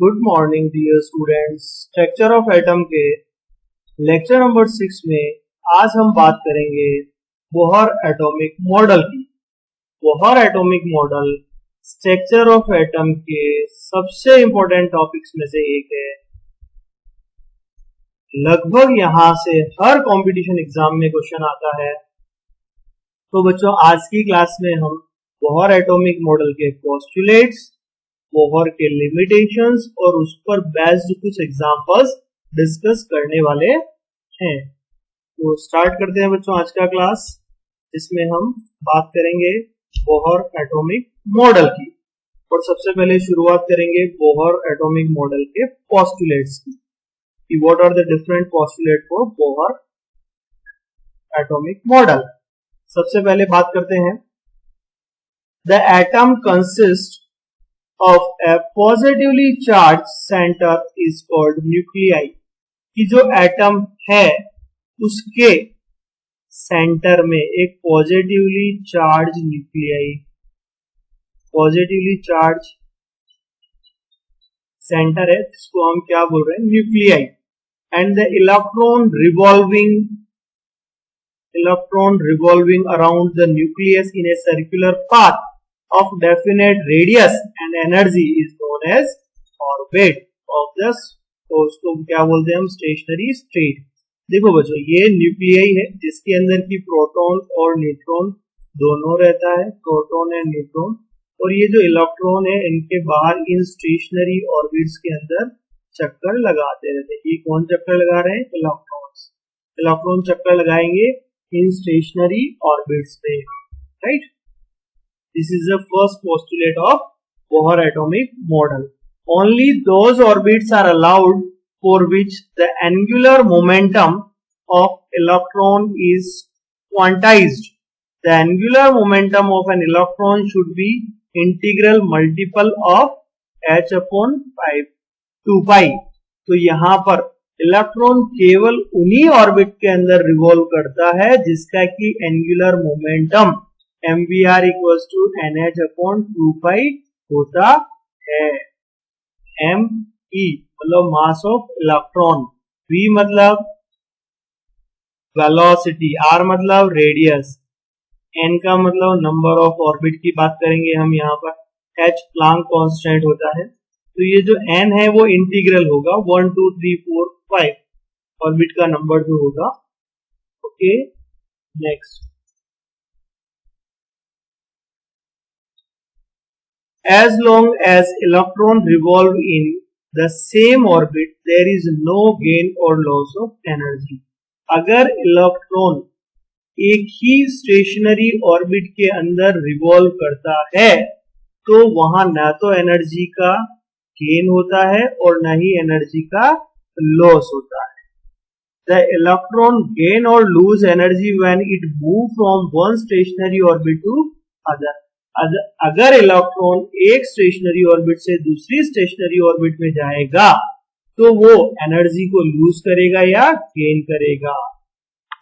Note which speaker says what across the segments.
Speaker 1: Good morning dear students. Structure of atom के lecture number 6 में आज हम बात करेंगे बोहर एटॉमिक मॉडल की। Bohr atomic model structure of atom के सबसे इंपॉर्टेंट टॉपिक्स में से एक है। लगभग यहां से हर कंपटीशन एग्जाम में क्वेश्चन आता है। तो बच्चों, आज की क्लास में हम बोहर एटॉमिक मॉडल के पोस्टुलेट्स, बोहर के लिमिटेशंस और उस पर बेस्ड कुछ एग्जांपल्स डिस्कस करने वाले हैं। तो स्टार्ट करते हैं बच्चों आज का क्लास, जिसमें हम बात करेंगे बोहर एटॉमिक मॉडल की। और सबसे पहले शुरुआत करेंगे बोहर एटॉमिक मॉडल के पोस्टुलेट्स की। What are the different postulate for Bohr atomic model. सबसे पहले बात करते हैं, the atom consist of a positively charged center is called nuclei। कि जो एटम है उसके सेंटर में एक positively charge nuclei, positively charge centre है जिसको हम क्या बोल रहे हैं, nuclei. And the electron revolving around the nucleus in a circular path of definite radius and energy is known as orbit of the, तो उसको क्या बोलते हैं हम, स्टेशनरी स्टेट। देखो बच्चों, ये न्यूक्लियाई है जिसके अंदर की प्रोटॉन और न्यूट्रॉन दोनों रहता है, प्रोटॉन एंड न्यूट्रॉन। और ये जो इलेक्ट्रॉन है इनके बाहर इन स्टेशनरी ऑर्बिट्स के अंदर चक्कर लगाते रहते हैं। ये कौन चक्कर लगा रहे हैं? इलेक्ट्रॉन चक्कर लगाएंगे इन स्टेशनरी ऑर्बिट्स पे, right. This is the first postulate of Bohr atomic model. Only those orbits are allowed for which the angular momentum of electron is quantized. The angular momentum of an electron should be integral multiple of h upon 2 pi. तो यहाँ पर electron केवल उन्हीं orbit के अंदर revolve करता है जिसका कि angular momentum MVR equals to NH upon 2 pi होता है। ME मतलब मास ऑफ इलेक्ट्रॉन, V मतलब वेलोसिटी, R मतलब रेडियस, N का मतलब नंबर ऑफ ऑर्बिट की बात करेंगे हम यहाँ पर, H प्लैंक कांस्टेंट होता है। तो ये जो N है वो इंटीग्रल होगा 1 2 3 4 5 ऑर्बिट का नंबर जो होगा। Okay, next, as long as electron revolve in the same orbit there is no gain or loss of energy। अगर इलेक्ट्रॉन एक ही स्टेशनरी ऑर्बिट के अंदर रिवॉल्व करता है तो वहां ना तो एनर्जी का गेन होता है और ना ही एनर्जी का लॉस होता है। The electron gain or lose energy when it move from one stationary orbit to other। अगर इलेक्ट्रॉन एक स्टेशनरी ऑर्बिट से दूसरी स्टेशनरी ऑर्बिट में जाएगा तो वो एनर्जी को लूज करेगा या गेन करेगा।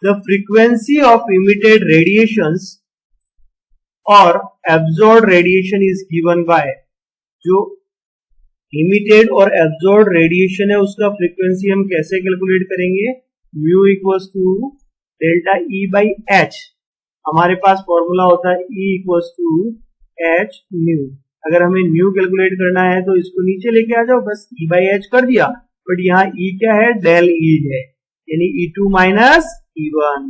Speaker 1: The frequency of emitted radiations or absorbed radiation is given by, जो इमिटेड और एब्जॉर्ब्ड रेडिएशन है उसका फ्रीक्वेंसी हम कैसे कैलकुलेट करेंगे, mu equals to delta E by h. हमारे पास फॉर्मूला होता है E equals to h nu. अगर हमें न्यू कैलकुलेट करना है तो इसको नीचे लेके आ जाओ, बस ई बाई एच कर दिया। बट यहाँ ई क्या है, डेल ई है, यानी E2 माइनस E1।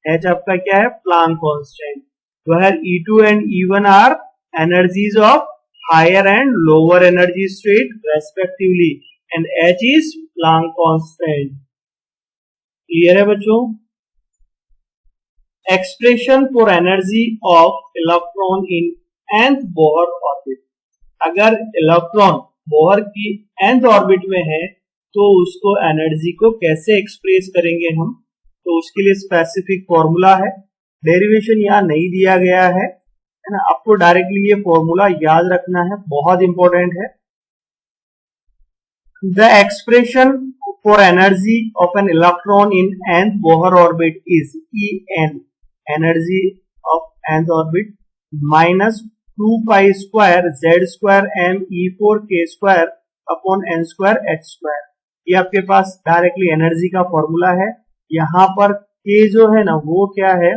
Speaker 1: एच आपका क्या है, Planck constant. Where E2 and E1 are energies of higher and lower energy state respectively, and H is Planck constant. Clear है बच्चों? Expression for energy of electron in nth Bohr orbit. अगर electron Bohr की nth orbit में है तो उसको energy को कैसे एक्सप्रेस करेंगे हम, तो उसके लिए स्पेसिफिक फॉर्मूला है। डेरिवेशन यहाँ नहीं दिया गया है ना, आपको डायरेक्टली ये फॉर्मूला याद रखना है, बहुत इंपॉर्टेंट है। The expression for energy of an electron in nth Bohr orbit is En, energy of nth orbit, minus 2 pi square Z square M E4 K square upon n square h square. ये आपके पास directly energy का formula है। यहाँ पर k जो है ना वो क्या है,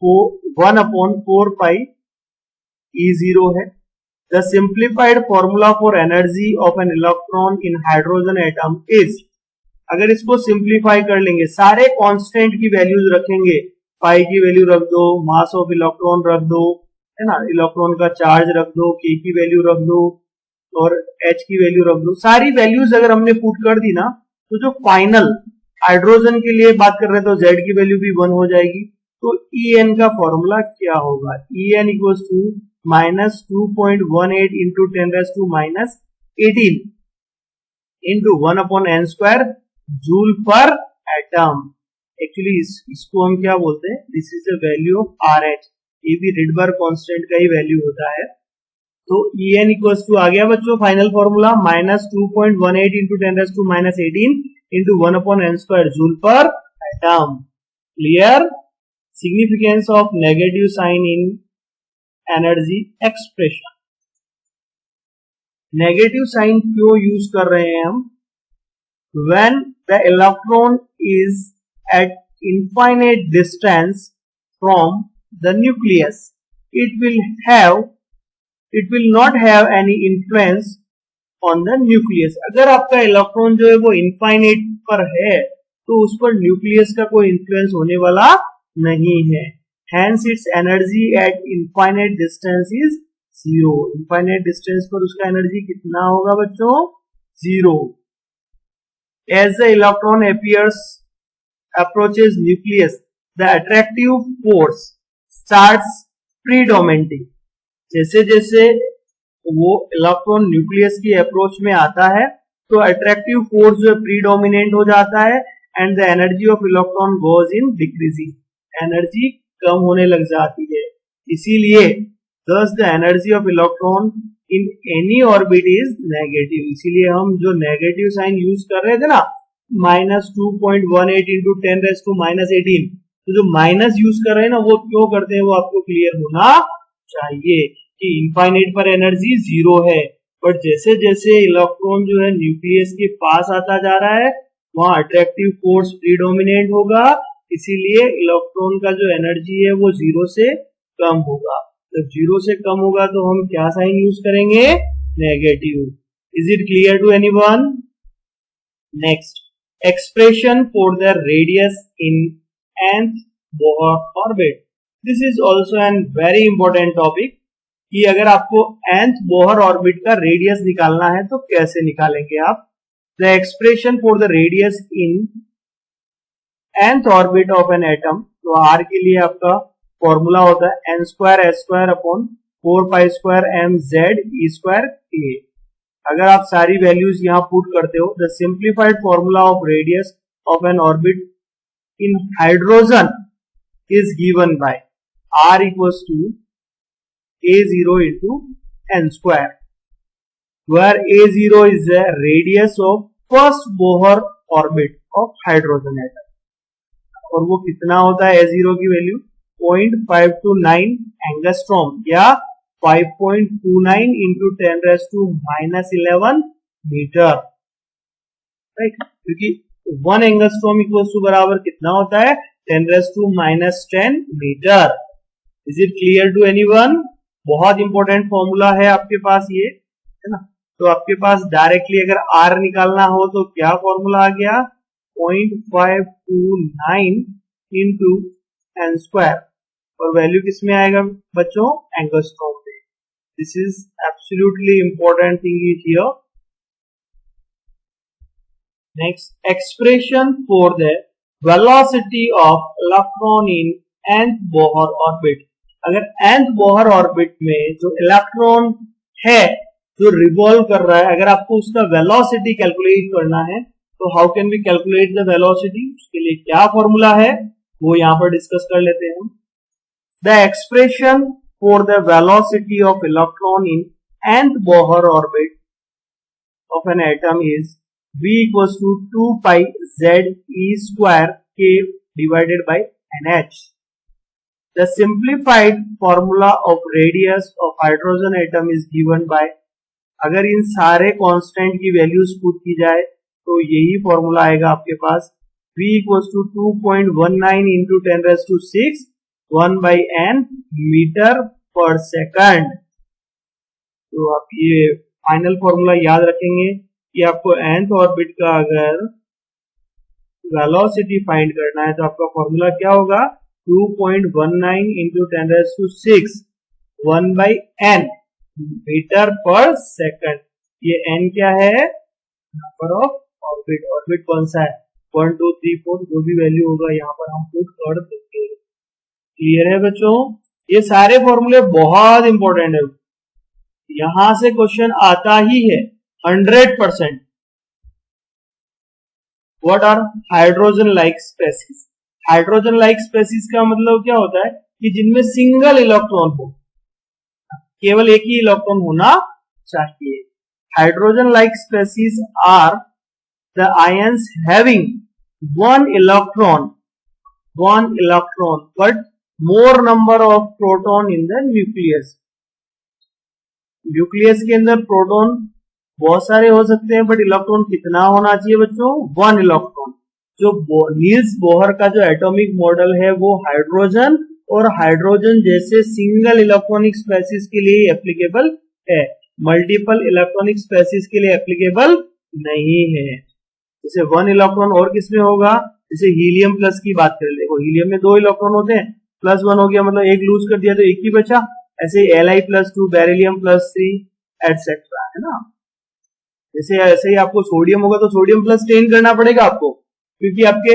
Speaker 1: वो 1/4 पाई E0 है। The simplified formula for energy of an electron in hydrogen atom is, अगर इसको सिंप्लीफाई कर लेंगे, सारे कांस्टेंट की वैल्यूज रखेंगे, पाई की वैल्यू रख दो, मास ऑफ इलेक्ट्रॉन रख दो, है ना, इलेक्ट्रॉन का चार्ज रख दो, के की वैल्यू रख दो और एच की वैल्यू रख दो। सारी वैल्यूज अगर हमने पुट कर दी ना, तो जो फाइनल हाइड्रोजन के लिए बात कर रहे हैं तो जेड की वैल्यू भी 1 हो जाएगी। तो ई एन का फॉर्मूला क्या होगा, E N equals to -2.18 into 10⁻⁻18 into 1/n square joule per atom. Actually इसको हम क्या बोलते हैं, this is the value of R H. ये भी रिडबर्ग कांस्टेंट का ही वैल्यू होता है। तो ई एन इक्वल्स टू आ गया बच्चों final formula -2.18 into 10⁻⁻18 into 1/n square joule per atom. Clear? Significance of negative sign in energy expression. Negative sign क्यों यूज कर रहे हैं हम? When the electron is at infinite distance from the nucleus, it will not have any influence on the nucleus. अगर आपका electron जो है वो इनफाइनाइट पर है तो उस पर न्यूक्लियस का कोई इन्फ्लुएंस होने वाला नहीं है। Hence its energy at infinite distance is 0. Infinite distance पर उसका एनर्जी कितना होगा बच्चों? 0. As the electron approaches nucleus, the attractive force starts predominating. जैसे जैसे वो इलेक्ट्रॉन न्यूक्लियस की अप्रोच में आता है तो अट्रैक्टिव फोर्स जो प्रीडोमिनेंट हो जाता है and the energy of electron goes in decreasing. Energy कम होने लग जाती है। इसीलिए thus the energy of electron in any orbit is negative. इसीलिए हम जो नेगेटिव साइन यूज कर रहे थे ना, -2.18 इंटू 10⁻⁻18, तो जो माइनस यूज कर रहे हैं ना वो क्यों करते हैं वो आपको क्लियर होना चाहिए कि इनफाइनाइट पर एनर्जी 0 है, बट जैसे जैसे इलेक्ट्रॉन जो है न्यूक्लियस के पास आता जा रहा है वहां अट्रैक्टिव फोर्स प्रीडोमिनेंट होगा, इसीलिए इलेक्ट्रॉन का जो एनर्जी है वो 0 से कम होगा। जब 0 से कम होगा तो हम क्या साइन यूज करेंगे? Negative. Is it clear to anyone? Next, expression for the radius in nth Bohr orbit. This is also an very important topic कि अगर आपको nth बोहर ऑर्बिट का रेडियस निकालना है तो कैसे निकालेंगे आप? The expression for the radius in nth orbit of an atom, तो r के लिए आपका फॉर्मूला होता है n square S square upon 4 pi square m Z E square k। अगर आप सारी वैल्यूज यहाँ पुट करते हो, the simplified formula of radius of N orbit in hydrogen is given by r equals to a0 into n square, where a0 is the radius of first Bohr orbit of hydrogen atom। और वो कितना होता है a0 की value? 0.529 angstrom या 5.29 into 10⁻⁻11 metre, right? क्योंकि 1 angstrom equals to बराबर कितना होता है? 10⁻⁻10 metre. Is it clear to anyone? बहुत इंपॉर्टेंट फॉर्मूला है आपके पास ये, है ना? तो आपके पास डायरेक्टली अगर r निकालना हो तो क्या फॉर्मूला आ गया? 0.529 इंटू n स्क्वायर, और वैल्यू किस में आएगा बच्चों? एंगस्ट्रॉम में। This is absolutely important thing here. Next, expression for the velocity of electron in nth Bohr orbit. अगर nth बोहर ऑर्बिट में जो इलेक्ट्रॉन है जो रिवॉल्व कर रहा है, अगर आपको उसका वेलोसिटी कैलकुलेट करना है तो how can we calculate the velocity? उसके लिए क्या फॉर्मूला है वो यहां पर डिस्कस कर लेते हैं। The expression for the velocity of electron in nth Bohr orbit of an atom is v equals to 2 pi z e square k divided by nh। The simplified formula of radius of hydrogen atom is given by अगर इन सारे constant की values put की जाए तो यही formula आएगा आपके पास, V equals to 2.19 into 10⁶ 1/n metre पर सेकंड। तो आप ये फाइनल फॉर्मूला याद रखेंगे कि आपको nth ऑर्बिट का अगर वेलोसिटी फाइंड करना है तो आपका फॉर्मूला क्या होगा, 2.19 इंटू 10⁶ 1/n मीटर पर सेकंड। ये n क्या है, नंबर ऑफ ऑर्बिट। ऑर्बिट कौन सा है, 1 2 3 4, जो भी वैल्यू होगा यहाँ पर हम पुट कर देंगे। क्लियर है बच्चों, ये सारे फॉर्मूले बहुत इंपॉर्टेंट है, यहां से क्वेश्चन आता ही है 100%। What are hydrogen like species? Hydrogen like species का मतलब क्या होता है कि जिनमें सिंगल इलेक्ट्रॉन हो, केवल एक ही इलेक्ट्रॉन होना चाहिए। Hydrogen like species are the ions having one electron but more number of proton in the nucleus। Nucleus के अंदर प्रोटॉन बहुत सारे हो सकते हैं, बट इलेक्ट्रॉन कितना होना चाहिए बच्चों, 1 इलेक्ट्रॉन। जो नील्स बोहर का जो एटॉमिक मॉडल है वो हाइड्रोजन और हाइड्रोजन जैसे सिंगल इलेक्ट्रॉनिक स्पेसीज के लिए एप्लीकेबल है, मल्टीपल इलेक्ट्रॉनिक स्पेसीज के लिए एप्लीकेबल नहीं है। जैसे 1 इलेक्ट्रॉन और किसमें होगा, जैसे हीलियम प्लस की बात कर ले, हीलियम में 2 इलेक्ट्रॉन होते हैं, +1 हो गया मतलब एक लूज कर दिया तो एक ही बचा। ऐसे Li+2, बेरिलियम +3 एटसेट्रा, है ना। जैसे ऐसे ही आपको सोडियम होगा तो सोडियम +10 करना पड़ेगा आपको, क्योंकि आपके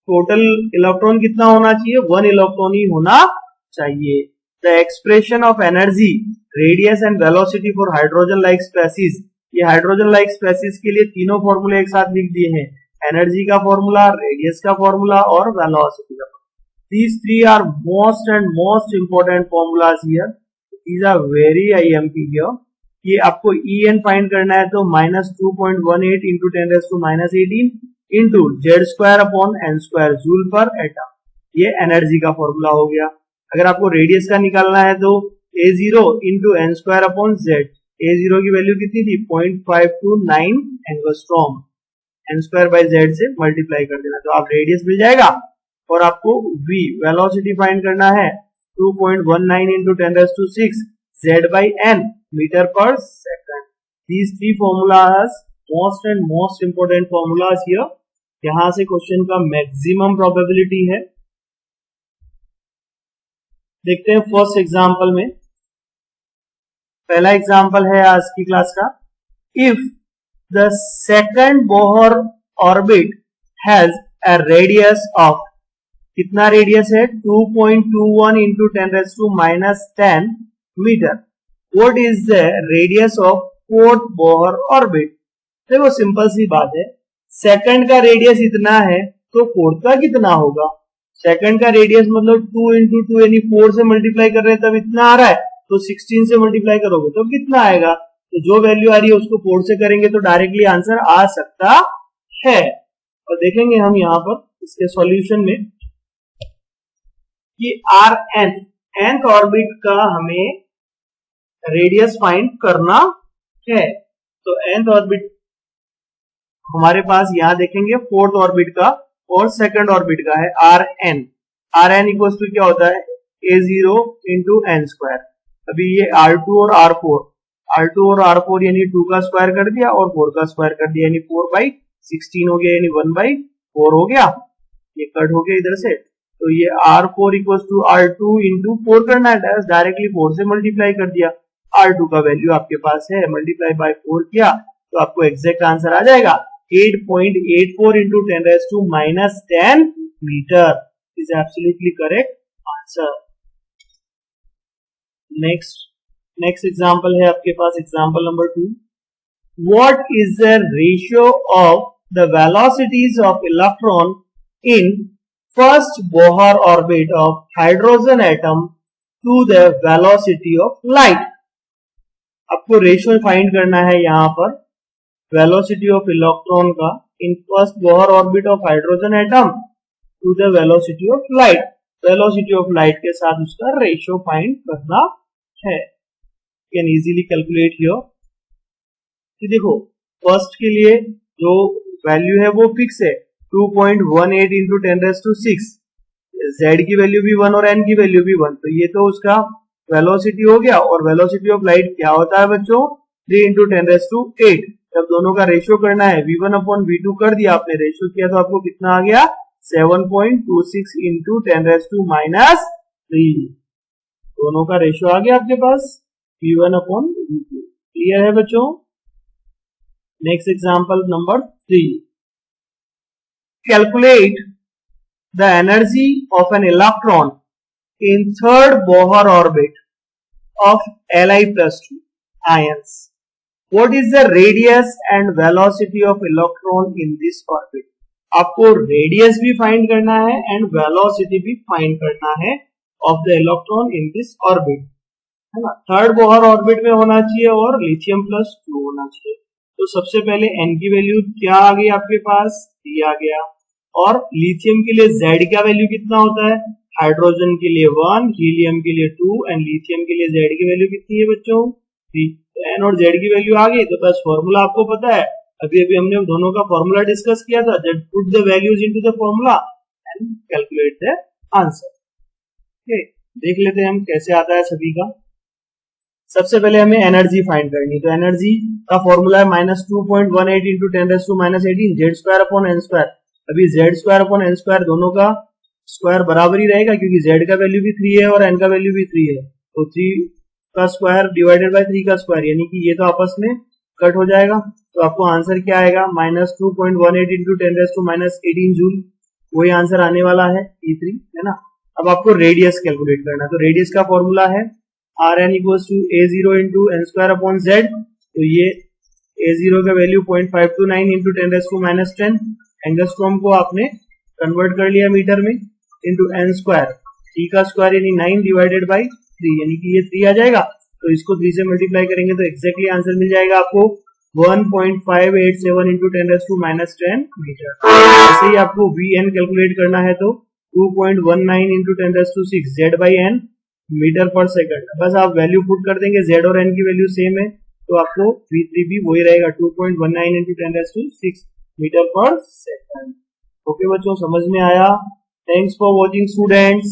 Speaker 1: टोटल इलेक्ट्रॉन कितना होना चाहिए, 1 इलेक्ट्रॉन ही होना चाहिए। The expression of energy, radius and velocity for hydrogen like species, ये हाइड्रोजन लाइक स्पेसीज के लिए तीनों फॉर्मूले एक साथ लिख दिए हैं, एनर्जी का फॉर्मूला, रेडियस का फॉर्मूला और वेलोसिटी का। These three are most and most important formulas here. These are very IMP here. ये आपको En फाइंड करना है तो -2.18 into 10⁻18 into Z²/n² joule per atom, ये एनर्जी का फॉर्मूला हो गया। अगर आपको रेडियस का निकालना है तो A0 इंटू n²/z, A0 की वैल्यू कितनी थी, 0.529 एंगस्ट्रॉम, n²/z से मल्टीप्लाई कर देना तो आप रेडियस मिल जाएगा। और आपको v वेलोसिटी फाइंड करना है 2.19 इंटू 10⁶ z/n मीटर पर second. These three formulas most and most important formulas here। यहां से क्वेश्चन का मैक्सिमम प्रोबेबिलिटी है। देखते हैं फर्स्ट एग्जांपल में, पहला एग्जांपल है आज की क्लास का। If the second Bohr orbit has a radius of, कितना रेडियस है, 2.21 into 10⁻10 metre. What is the radius of fourth Bohr orbit? देखो सिंपल सी बात है, सेकंड का रेडियस इतना है तो फोर्थ का कितना होगा। सेकंड का रेडियस मतलब 2 इंटू 2 यानी 4 से मल्टीप्लाई कर रहे हैं तब इतना आ रहा है, तो 16 से मल्टीप्लाई करोगे तो कितना आएगा। तो जो वैल्यू आ रही है उसको 4 से करेंगे तो डायरेक्टली आंसर आ सकता है। और देखेंगे हम यहाँ पर इसके सॉल्यूशन में कि nth ऑर्बिट का हमें रेडियस फाइंड करना है। तो nth ऑर्बिट हमारे पास यहां देखेंगे फोर्थ ऑर्बिट का और सेकंड ऑर्बिट का है Rn इक्वल्स टू क्या होता है, A0 इंटू n²। अभी ये R2 और R4 यानी 2 का स्क्वायर कर दिया और 4 का स्क्वायर कर दिया यानी 4/16 हो गया, यानी 1/4 हो गया, ये कट हो गया इधर से। तो ये R4 equals to R2 into 4 करना है, डायरेक्टली 4 से मल्टीप्लाई कर दिया। R2 का वैल्यू आपके पास है, मल्टीप्लाई बाय 4 किया तो आपको एग्जैक्ट आंसर आ जाएगा 8.84 into 10⁻10 metre is absolutely correct answer. Next example है आपके पास, example number 2। What is the ratio of the velocities of electron in first Bohr orbit of hydrogen atom to the velocity of light. आपको ratio find करना है यहाँ पर velocity of electron का in first Bohr orbit of hydrogen atom to the velocity of light. Velocity of light के साथ उसका ratio find करना है। Can easily calculate here. कि देखो फर्स्ट के लिए जो वैल्यू है वो फिक्स है 2.18 इंटू 10⁶, z की वैल्यू भी 1 और n की वैल्यू भी 1, तो ये तो उसका वेलोसिटी हो गया। और वेलोसिटी ऑफ लाइट क्या होता है बच्चों 3 इंटू 10⁸। जब दोनों का रेशियो करना है v1 अपॉन v2 कर दिया आपने, रेशियो किया तो आपको कितना आ गया 7.26 इंटू 10⁻⁻3। दोनों का रेशियो आ गया आपके पास v1 अपॉन v2। क्लियर है बच्चों। Next example number 3, calculate the energy of an electron in third Bohr orbit of Li+2 ions. What is the radius and velocity of electron in this orbit? आपको radius भी find करना है and velocity भी find करना है of the electron in this orbit, है ना। Third Bohr orbit में होना चाहिए और लिथियम+2 होना चाहिए। तो सबसे पहले n की वैल्यू क्या आ गई आपके पास 3 आ गया, और लिथियम के लिए z का वैल्यू कितना होता है, हाइड्रोजन के लिए 1, हीलियम के लिए 2 एंड लिथियम के लिए z की वैल्यू कितनी है बच्चों 3। n और z की वैल्यू आ गई तो बस फॉर्मूला आपको पता है, अभी हमने दोनों का फॉर्मूला डिस्कस किया था। Just put the values into the formula and calculate the answer. Okay, देख लेते हैं हम कैसे आता है सभी का। सबसे पहले हमें एनर्जी फाइंड करनी, तो एनर्जी का फॉर्मूला है -2.18 इंटू 10⁻⁻18 z² अभी z² दोनों का स्क्वायर बराबर ही रहेगा क्योंकि z का वैल्यू भी 3 है और n का वैल्यू भी 3 है, तो 3 का स्क्वायर डिवाइडेड बाय 3 का स्क्वायर, यानी कि ये तो आपस में कट हो जाएगा। तो आपको आंसर क्या आएगा -2.18 इंटू 10⁻18 जूल, वही आंसर आने वाला है E3, है ना। अब आपको रेडियस कैलकुलेट करना है, तो रेडियस का फॉर्मूला है Rn = a0 इंटू n²/z, तो ये a0 का वैल्यू 0.529 इंटू 10⁻10, एंगस्ट्रॉम को आपने कन्वर्ट कर लिया मीटर में, इंटू n², 3 का स्क्वायर यानी 9 डिवाइडेड बाई 3, यानी कि ये 3 आ जाएगा। तो इसको 3 से मल्टीप्लाई करेंगे तो एग्जैक्टली आंसर मिल जाएगा आपको 1.587 इंटू 10⁻10 मीटर। ऐसे ही आपको Vn कैलकुलेट करना है तो 2.19 इंटू 10⁶ z/n मीटर पर सेकंड। बस आप वैल्यू पुट कर देंगे, z और n की वैल्यू सेम है तो आपको V3 भी वही रहेगा 2.19 इंटू 10⁶ मीटर पर सेकंड। ओके बच्चों, समझ में आया। Thanks for watching students.